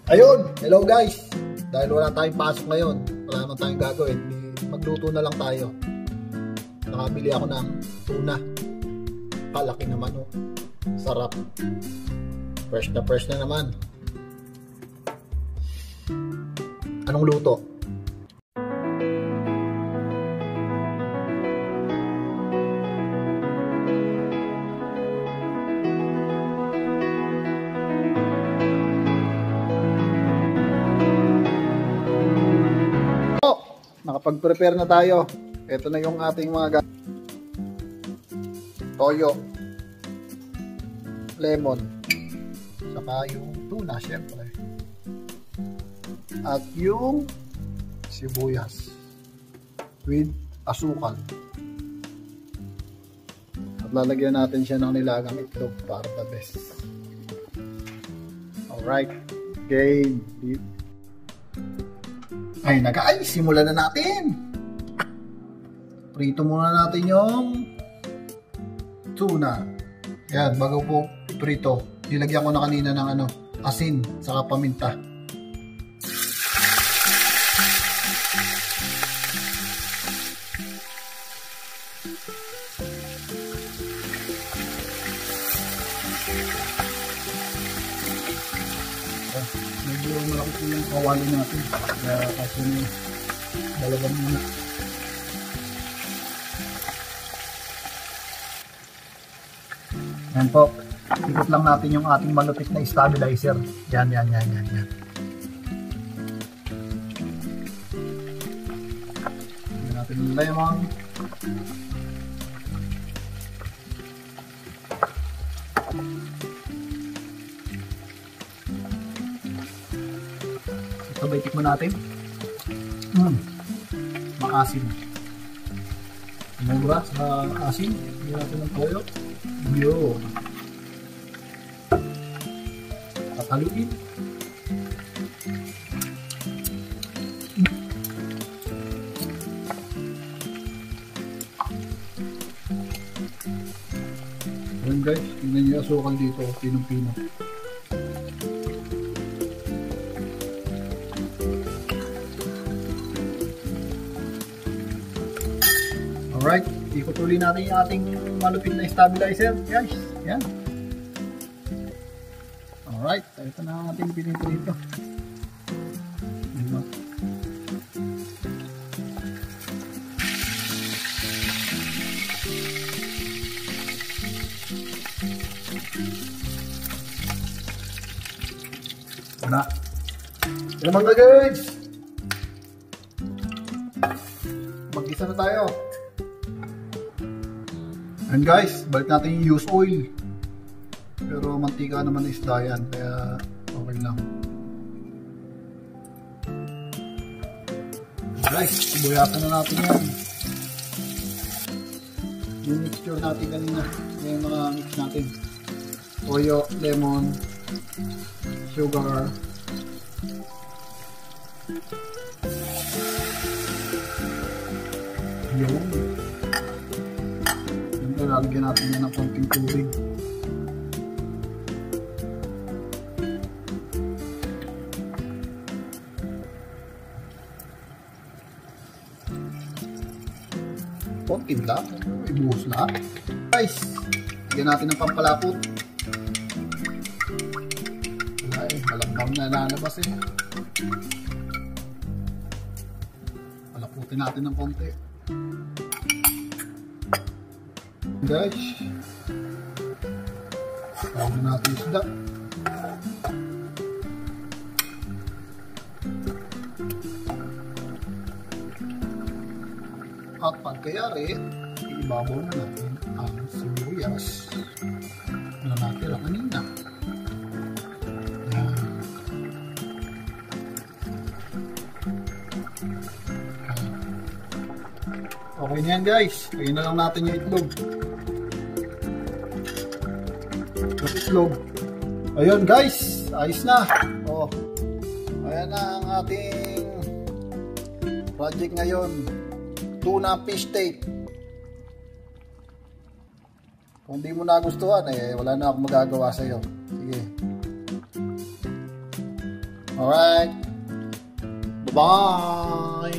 Ayun, hello guys. Dahil wala tayong pasok ngayon, wala naman tayong gagawin, magluto na lang tayo. Nakabili ako ng tuna. Kalaki naman oh. Sarap. Fresh na naman. Anong luto? Nakapag-prepare na tayo. Ito na yung ating mga toyo, lemon, saka yung tuna syempre, at yung sibuyas with asukal. At lalagyan natin siya ng nilagang itlog para the best. Alright, game. Ay, simulan na natin. Prito muna natin yung tuna. Yan, bago po iprito, nilagyan ko na kanina ng asin, saka paminta. Medyo malaki po yung kawali natin. Kaya kasi dalawa muna. Yan po. Ikot lang natin yung ating malupit na stabilizer. Yan. Yan natin yung lemon. Sabay tikman natin. Maasim. Mura sa asin. Hindi natin ng toyo. Yun. Tataluin. Ayan guys, tingnan nyo yung asukal dito. Pinong-pino. Alright, ikot ulit natin yung ating malupit na stabilizer, guys. Yan. Alright, ito na ang ating pinito dito. Ito na. Ito mga guys. Mag-isa na tayo. And guys, balik natin yung use oil. Pero mantika naman is isda yan, kaya okay lang. Guys, ibuyasan na natin yan. Yung mixture natin kanina. Yung mga mix natin. Toyo, lemon, sugar. Yun. Lalagyan natin yan ng konting tubig. Konting lang. Ibuhos lahat. Guys, lagyan natin ng pampalapot. Ay, malambang na lalabas eh. Palaputin natin ng konti. Guys, tawag na natin isda. At pagkayari, ibabaw na natin ang sibuyas na natira kanina. Yan. Okay na yan guys, lagyan na lang natin yung itlog. Itlog. Ayun guys, ayos na. Oh. Ayan na ang ating project ngayon. Tuna fish steak. Kung di mo nagustuhan, wala na akong magagawa sa iyo. Sige. Alright. Bye-bye.